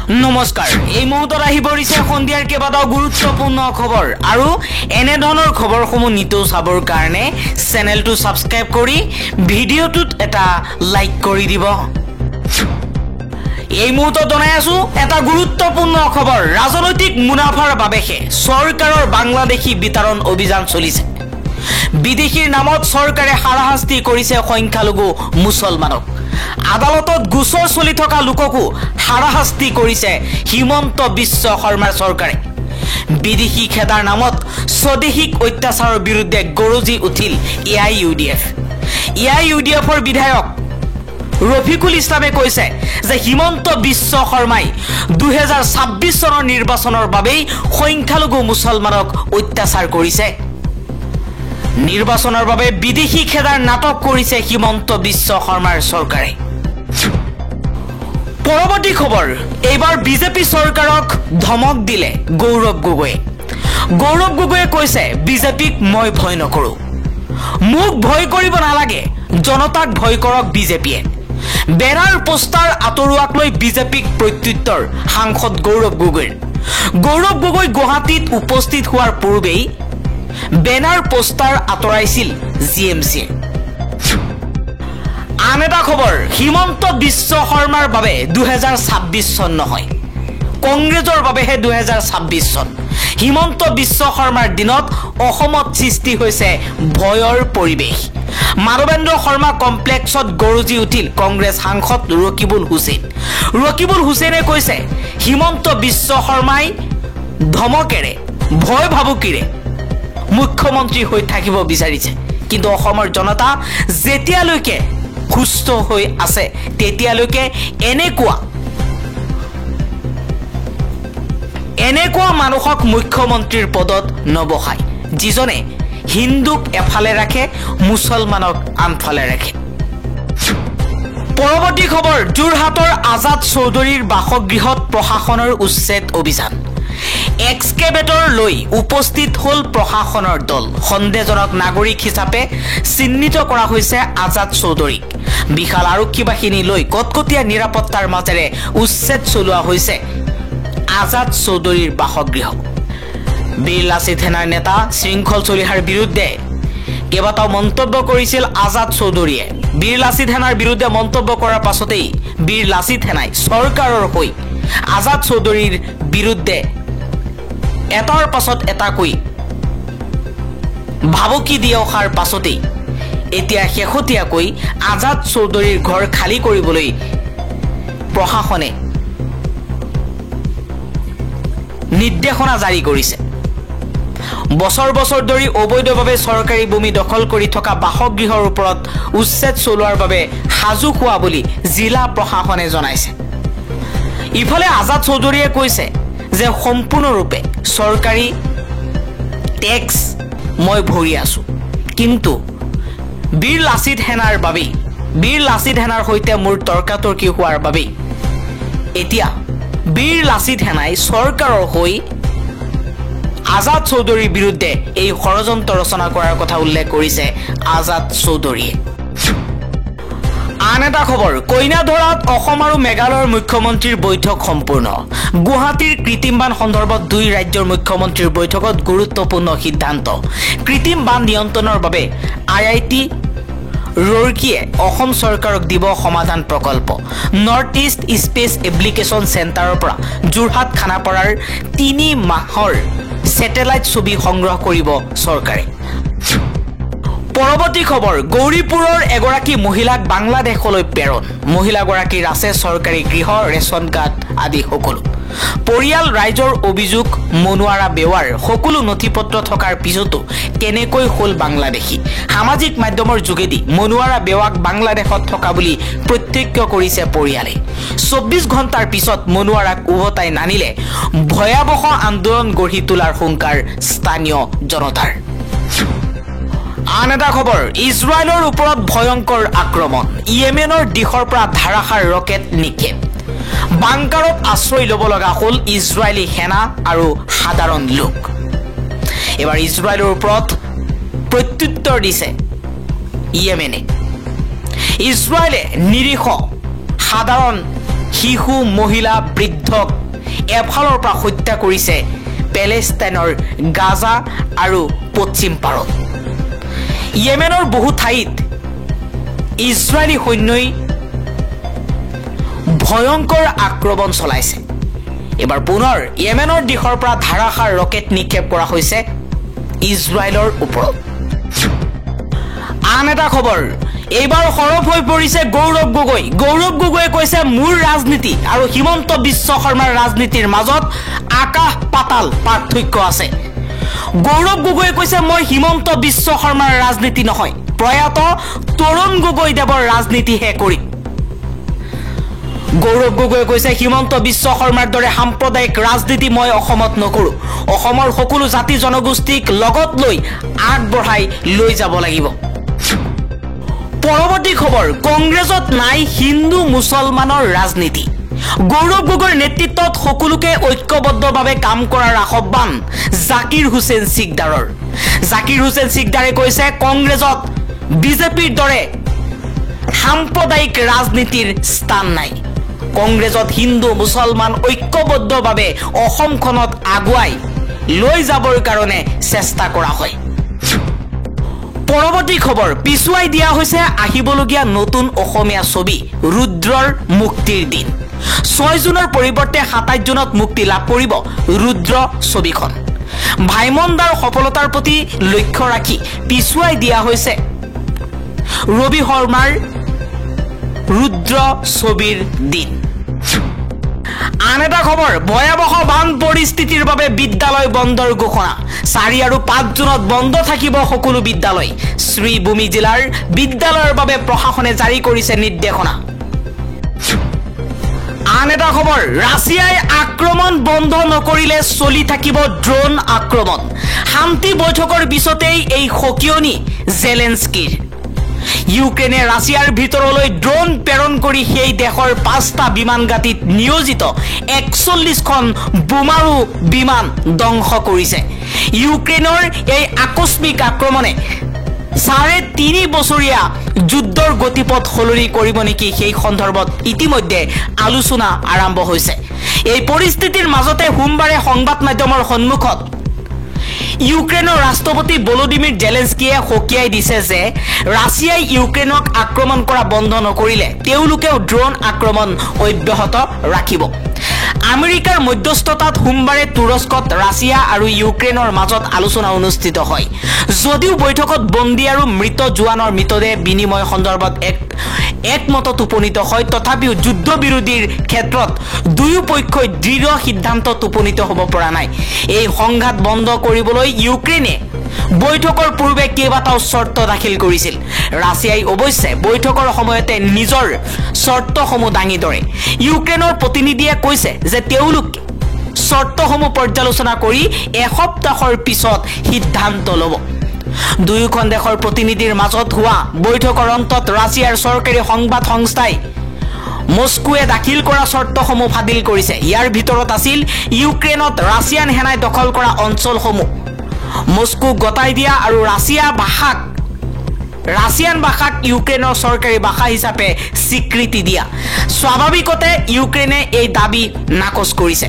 নমস্কাৰ এই মুহূৰ্তত আহি পৰিছে সন্ধিয়াৰ কেইবাটাও গুৰুত্বপূৰ্ণ খবৰ আৰু এনে ধৰণৰ খবৰসমূহ নিতৌ চাবৰ কাৰণে চেনেলটো সাবস্ক্ৰাইব কৰি ভিডিঅ'টোত এটা লাইক কৰি দিব। এই মুহূৰ্তত জনাই আছো এটা গুৰুত্বপূৰ্ণ খবৰ। ৰাজনৈতিক মুনাফাৰ বাবেহে চৰকাৰৰ বাংলাদেশী বিতৰণ অভিযান চলিছে। বিদেশীৰ নামত চৰকাৰে হাৰাশাস্তি কৰিছে সংখ্যালঘু মুছলমানক। আদালতত গোচৰ চলি থকা লোককো হাৰাশাস্তি কৰিছে হিমন্ত বিশ্ব শৰ্মাৰ চৰকাৰে। বিদেশী খেদাৰ নামত স্বদেশীক অত্যাচাৰৰ বিৰুদ্ধে গৰজি উঠিল এআইইউডিএফৰ বিধায়ক ৰফিকুল ইছলামে কৈছে যে হিমন্ত বিশ্ব শৰ্মাই 2026 চনৰ নিৰ্বাচনৰ বাবেই সংখ্যালঘু মুছলমানক অত্যাচাৰ কৰিছে। নিৰ্বাচনৰ বাবে বিদেশী খেদাৰ নাটক কৰিছে হিমন্ত বিশ্ব শৰ্মাৰ চৰকাৰে। পৰৱৰ্তী খবৰ, এইবাৰ বিজেপি চৰকাৰক ধমক দিলে গৌৰৱ গগৈয়ে। গৌৰৱ গগৈয়ে কৈছে বিজেপিক মই ভয় নকৰো, মোক ভয় কৰিব নালাগে, জনতাক ভয় কৰক বিজেপিয়ে। বেনাৰ পোষ্টাৰ আঁতৰোৱাক লৈ বিজেপিক প্ৰত্যুত্তৰ সাংসদ গৌৰৱ গগৈৰ। গৌৰৱ গগৈ গুৱাহাটীত উপস্থিত হোৱাৰ পূৰ্বেই বেনাৰ পোষ্টাৰ আঁতৰাইছিল জিএমচিয়ে। আন এটা খবৰ, হিমন্ত বিশ্ব শৰ্মাৰ বাবে 2026 চন নহয়, কংগ্ৰেছৰ বাবেহে 2026 চন। হিমন্ত বিশ্ব শৰ্মাৰ দিনত অসমত সৃষ্টি হৈছে ভয়ৰ পৰিৱেশ। মানৱেন্দ্ৰ শৰ্মা কমপ্লেক্সত গৰজি উঠিল কংগ্ৰেছ সাংসদ ৰকিবুল হুছেইন। ৰকিবুল হুছেইনে কৈছে হিমন্ত বিশ্ব শৰ্মাই ধমকেৰে ভয় ভাবুকিৰে মুখ্যমন্ত্ৰী হৈ থাকিব বিচাৰিছে, কিন্তু অসমৰ জনতা যেতিয়ালৈকে সুস্থ হৈ আছে তেতিয়ালৈকে এনেকুৱা মানুহক মুখ্যমন্ত্ৰীৰ পদত নবহায়, যিজনে হিন্দুক এফালে ৰাখে মুছলমানক আনফালে ৰাখে। পৰৱৰ্তী খবৰ, যোৰহাটৰ আজাদ চৌধুৰীৰ বাসগৃহত প্ৰশাসনৰ উচ্ছেদ অভিযান। এক্সকেভেটৰ লৈ উপস্থিত হল প্ৰশাসনৰ দল। সন্দেহজনক নাগৰিক হিচাপে চিহ্নিত কৰা হৈছে আজাদ চৌধুৰীক। বিশাল আৰক্ষী বাহিনী লৈ কটকটীয়া নিৰাপত্তাৰ মাজেৰে উচ্ছেদ চলোৱা হৈছে আজাদ চৌধুৰীৰ বাসগৃহ। বীৰ লাচিত সেনাৰ নেতা শৃংখল চলিহাৰ বিৰুদ্ধে কেইবাটাও মন্তব্য কৰিছিল আজাদ চৌধুৰীয়ে। বীৰ লাচিত সেনাৰ বিৰুদ্ধে মন্তব্য কৰাৰ পাছতেই বীৰ লাচিত সেনাই চৰকাৰৰ হৈ আজাদ চৌধুৰীৰ বিৰুদ্ধে এটাৰ পাছত এটাকৈ ভাবুকি দি অহাৰ পাছতেই এতিয়া শেহতীয়াকৈ আজাদ চৌধুৰীৰ ঘৰ খালী কৰিবলৈ প্ৰশাসনে নিৰ্দেশনা জাৰি কৰিছে। বছৰ বছৰ ধৰি অবৈধভাৱে চৰকাৰী ভূমি দখল কৰি থকা বাসগৃহৰ ওপৰত উচ্ছেদ চলোৱাৰ বাবে সাজু হোৱা বুলি জিলা প্ৰশাসনে জনাইছে। ইফালে আজাদ চৌধুৰীয়ে কৈছে যে সম্পূৰ্ণৰূপে চৰকাৰী টেক্স মই ভৰি আছো, কিন্তু বীৰ লাচিত সেনাৰ সৈতে মোৰ তৰ্কাতৰ্কি হোৱাৰ বাবেই এতিয়া বীৰ লাচিত সেনাই চৰকাৰৰ হৈ আজাদ চৌধুৰীৰ বিৰুদ্ধে এই ষড়যন্ত্ৰ ৰচনা কৰাৰ কথা উল্লেখ কৰিছে আজাদ চৌধুৰীয়ে। আন এটা খবৰ, কইনাধৰাত অসম আৰু মেঘালয়ৰ মুখ্যমন্ত্ৰীৰ বৈঠক সম্পূৰ্ণ। গুৱাহাটীৰ কৃত্ৰিম বান সন্দৰ্ভত দুই ৰাজ্যৰ মুখ্যমন্ত্ৰীৰ বৈঠকত গুৰুত্বপূৰ্ণ সিদ্ধান্ত। কৃত্ৰিম বান নিয়ন্ত্ৰণৰ বাবে IIT ৰুৰকীয়ে অসম চৰকাৰক দিব সমাধান প্ৰকল্প। নৰ্থ ইষ্ট স্পেচ এপ্লিকেশ্যন চেণ্টাৰৰ পৰা যোৰহাট খানাপাৰাৰ 3 মাহৰ ছেটেলাইট ছবি সংগ্ৰহ কৰিব চৰকাৰে। পৰৱৰ্তী খবৰ, গৌৰীপুৰৰ এগৰাকী মহিলাক বাংলাদেশলৈ প্ৰেৰণ। মহিলাগৰাকীৰ আছে চৰকাৰী গৃহ, ৰেচন কাৰ্ড আদি সকলো। পৰিয়াল ৰাইজৰ অভিযোগ, মনুৱাৰা বেৱাৰ সকলো নথি পত্ৰ থকাৰ পিছতো কেনেকৈ হ'ল বাংলাদেশী। সামাজিক মাধ্যমৰ যোগেদি মনুৱাৰা বেৱাক বাংলাদেশত থকা বুলি প্ৰত্যক্ষ কৰিছে পৰিয়ালে। 24 ঘণ্টাৰ পিছত মনুৱাৰাক উভতাই নানিলে ভয়াৱহ আন্দোলন গঢ়ি তোলাৰ হুংকাৰ স্থানীয় জনতাৰ। আন এটা খবৰ, ইজৰাইলৰ ওপৰত ভয়ংকৰ আক্ৰমণ। ইয়েমেনৰ দিশৰ পৰা ধাৰাসাৰ ৰকেট নিক্ষেপ। বাংকাৰত আশ্ৰয় ল'ব লগা হ'ল ইজৰাইলী সেনা আৰু সাধাৰণ লোক। এবাৰ ইজৰাইলৰ ওপৰত প্ৰত্যুত্তৰ দিছে ইয়েমেনে। ইজৰাইলে নিৰীহ সাধাৰণ শিশু মহিলা বৃদ্ধক এফালৰ পৰা হত্যা কৰিছে পেলেষ্টাইনৰ গাজা আৰু পশ্চিম পাৰত ইয়েমেনৰ বহু ঠাইত ইজৰাইলী সৈন্যই ভয়ংকৰ আক্ৰমণ চলাইছে এবাৰ পুনৰ ইয়েমেনৰ দিশৰ পৰা ধাৰাসাৰ ৰকেট নিক্ষেপ কৰা হৈছে ইজৰাইলৰ ওপৰত আন এটা খবৰ এইবাৰ সৰব হৈ পৰিছে গৌৰৱ গগৈয়ে কৈছে মোৰ ৰাজনীতি আৰু হিমন্ত বিশ্ব শৰ্মাৰ ৰাজনীতিৰ মাজত আকাশ পাতাল পাৰ্থক্য আছে গৌৰৱ গগৈয়ে কৈছে মই হিমন্ত বিশ্ব শৰ্মাৰ ৰাজনীতি নহয় প্ৰয়াত তৰুণ গগৈদেৱৰ ৰাজনীতিহে কৰিম গৌৰৱ গগৈয়ে কৈছে হিমন্ত বিশ্ব শৰ্মাৰ দৰে সাম্প্ৰদায়িক ৰাজনীতি মই অসমত নকৰো অসমৰ সকলো জাতি জনগোষ্ঠীক লগত লৈ আগবঢ়াই লৈ যাব লাগিব পৰৱৰ্তী খবৰ কংগ্ৰেছত নাই হিন্দু মুছলমানৰ ৰাজনীতি গৌৰৱ গগৈৰ নেতৃত্বত সকলোকে ঐক্যবদ্ধভাৱে কাম কৰাৰ আহ্বান জাকিৰ হুছেইন সিকদাৰৰ জাকিৰ হুছেইন সিকদাৰে কৈছে কংগ্ৰেছত বিজেপিৰ দৰে সাম্প্ৰদায়িক ৰাজনীতিৰ স্থান নাই কংগ্ৰেছত হিন্দু মুছলমান ঐক্যবদ্ধভাৱে অসমখনত আগুৱাই লৈ যাবৰ কাৰণে চেষ্টা কৰা হয় পৰৱৰ্তী খবৰ পিছুৱাই দিয়া হৈছে আহিবলগীয়া নতুন অসমীয়া ছবি ৰুদ্ৰৰ মুক্তিৰ দিন 6 জুনৰ পৰিৱৰ্তে 27 জুনত মুক্তি লাভ কৰিব ৰুদ্ৰ ছবিখন ভাইমনদাৰ সফলতাৰ প্ৰতি লক্ষ্য ৰাখি পিছুৱাই দিয়া হৈছে ৰবি শৰ্মাৰ ৰুদ্ৰ ছবিৰ দিন আন এটা খবৰ ভয়াবহ বান পৰিস্থিতিৰ বাবে বিদ্যালয় বন্ধৰ ঘোষণা 4 আৰু 5 জুনত বন্ধ থাকিব সকলো বিদ্যালয় শ্ৰীভূমি জিলাৰ বিদ্যালয়ৰ বাবে প্ৰশাসনে জাৰি কৰিছে নিৰ্দেশনা আন এটা খবৰ ৰাছিয়াই আক্ৰমণ বন্ধ নকৰিলে চলি থাকিব ড্ৰোন আক্ৰমণ শান্তি বৈঠকৰ পিছতেই এই সকিয়নি জেলেনস্কিৰ ইউক্ৰেনে ৰাছিয়াৰ ভিতৰলৈ ড্ৰোন প্ৰেৰণ কৰি সেই দেশৰ 5টা বিমান ঘাটিত নিয়োজিত 41খন বোমাৰু বিমান ধ্বংস কৰিছে ইউক্ৰেনৰ এই আকস্মিক আক্ৰমণে 3.5 বছৰীয়া যুদ্ধৰ গতিপথ সলনি কৰিব নেকি সেই সন্দৰ্ভত ইতিমধ্যে আলোচনা আৰম্ভ হৈছে এই পৰিস্থিতিৰ মাজতে সোমবাৰে সংবাদ মাধ্যমৰ সন্মুখত ইউক্ৰেনৰ ৰাষ্ট্ৰপতি ভলোদিমিৰ জেলেনস্কিয়ে হকিয়াই দিছে যে ৰাছিয়াই ইউক্ৰেনক আক্ৰমণ কৰা বন্ধ নকৰিলে তেওঁলোকেও ড্ৰোন আক্ৰমণ অব্যাহত ৰাখিব আমেৰিকাৰ মধ্যস্থতাত সোমবাৰে তুৰস্কত ৰাছিয়া আৰু ইউক্ৰেনৰ মাজত আলোচনা অনুষ্ঠিত হয় যদিও বৈঠকত বন্দী আৰু মৃত জোৱানৰ মৃতদেহ বিনিময় সন্দৰ্ভত একমতত উপনীত হয় তথাপিও যুদ্ধ বিৰোধীৰ ক্ষেত্ৰত দুয়ো পক্ষই দৃঢ় সিদ্ধান্তত উপনীত হ'ব পৰা নাই এই সংঘাত বন্ধ কৰিবলৈ ইউক্ৰেনে বৈঠকৰ পূৰ্বে কেইবাটাও চৰ্ত দাখিল কৰিছিল ৰাছিয়াই অৱশ্যে বৈঠকৰ সময়তে নিজৰ চৰ্তসমূহ দাঙি ধৰে ইউক্ৰেনৰ প্ৰতিনিধিয়ে কৈছে যে তেওঁলোক চৰ্তসমূহ পৰ্যালোচনা কৰি এসপ্তাহৰ পিছত সিদ্ধান্ত ল'ব দুয়োখন দেশৰ প্ৰতিনিধিৰ মাজত হোৱা বৈঠকৰ অন্তত ৰাছিয়াৰ চৰকাৰী সংবাদ সংস্থাই মস্কোৱে দাখিল কৰা চৰ্তসমূহ ফাদিল কৰিছে ইয়াৰ ভিতৰত আছিল ইউক্ৰেনত ৰাছিয়ান সেনাই দখল কৰা অঞ্চলসমূহ মস্কো গতাই দিয়া আৰু ৰাছিয়ান ভাষাক ইউক্ৰেনৰ চৰকাৰী ভাষা হিচাপে স্বীকৃতি দিয়া স্বাভাৱিকতে ইউক্ৰেনে এই দাবী নাকচ কৰিছে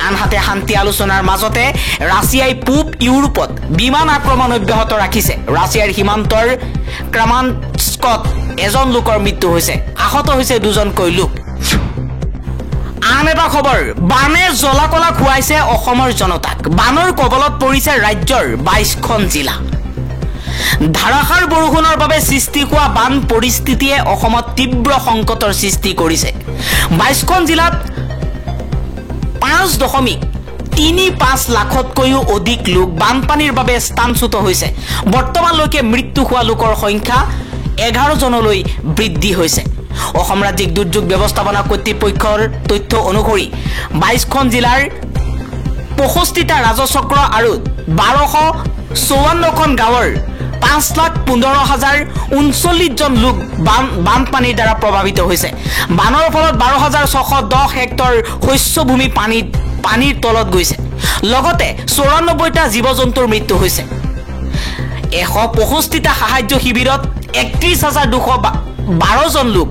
আনহাতে শান্তি আলোচনাৰ মাজতে ৰাছিয়াই পূব ইউৰোপত বিমান আক্ৰমণ অব্যাহত ৰাখিছে ৰাছিয়াৰ সীমান্তৰ ক্ৰামান্স্কত এজন লোকৰ মৃত্যু হৈছে আহত হৈছে দুজনকৈ লোক আন এটা খবৰ বানে জলাকলা খুৱাইছে অসমৰ জনতাক বানৰ কবলত পৰিছে ৰাজ্যৰ 22খন জিলা ধাৰাসাৰ বৰষুণৰ বাবে সৃষ্টি হোৱা বান পৰিস্থিতিয়ে অসমত তীব্ৰ সংকটৰ সৃষ্টি কৰিছে 22খন জিলাত 5.35 লাখতকৈও অধিক লোক বানপানীৰ বাবে স্থানচ্যুত হৈছে বৰ্তমানলৈকে মৃত্যু হোৱা লোকৰ সংখ্যা 11 জনলৈ বৃদ্ধি হৈছে অসম ৰাজ্যিক দুৰ্যোগ ব্যৱস্থাপনা কৰ্তৃপক্ষৰ তথ্য অনুসৰি 22খন জিলাৰ 65টা ৰাজচক্ৰ আৰু 1254খন গাঁৱৰ 5,15,039 জন লোক বানপানীৰ দ্বাৰা প্ৰভাৱিত হৈছে বানৰ ফলত 12,610 হেক্টৰ শস্যভূমি পানীৰ তলত গৈছে লগতে 94টা জীৱ-জন্তুৰ মৃত্যু হৈছে 165টা সাহায্য শিবিৰত 31,212 জন লোক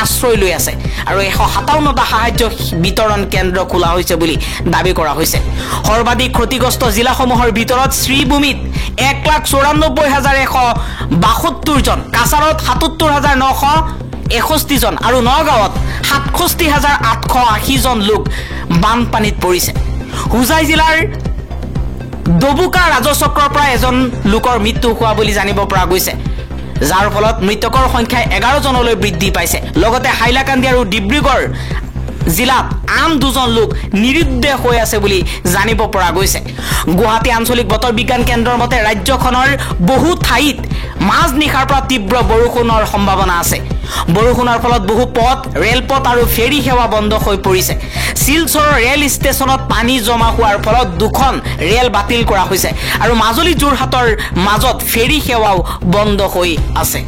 আশ্ৰয় লৈ আছে আৰু 157টা সাহায্য বিতৰণ কেন্দ্ৰ খোলা হৈছে বুলি দাবী কৰা হৈছে সৰ্বাধিক ক্ষতিগ্ৰস্ত জিলাসমূহৰ ভিতৰত শ্ৰীভূমিত 1,94,172 জন কাছাৰত 77,961 জন আৰু নগাঁৱত 67,880 জন লোক বানপানীত পৰিছে হুজাই জিলাৰ ডবুকা ৰাজচক্ৰৰ পৰা এজন লোকৰ মৃত্যু হোৱা বুলি জানিব পৰা গৈছে যাৰ ফলত মৃতকৰ সংখ্যা 11 জনলৈ বৃদ্ধি পাইছে লগতে হাইলাকান্দি আৰু ডিব্ৰুগড় জিলাত আন 2 জন লোক নিৰুদ্দেশ হৈ আছে বুলি জানিব পৰা গৈছে গুৱাহাটী আঞ্চলিক বতৰ বিজ্ঞান কেন্দ্ৰৰ মতে ৰাজ্যখনৰ বহু ঠাইত মাজ নিশাৰ পৰা তীব্ৰ বৰষুণৰ সম্ভাৱনা আছে বৰষুণৰ ফলত বহু পথ ৰেলপথ আৰু ফেৰী সেৱা বন্ধ হৈ পৰিছে শিলচৰ ৰেল ষ্টেচনত পানী জমা হোৱাৰ ফলত দুখন ৰেল বাতিল কৰা হৈছে আৰু মাজুলী যোৰহাটৰ মাজত ফেৰী সেৱাও বন্ধ হৈ আছে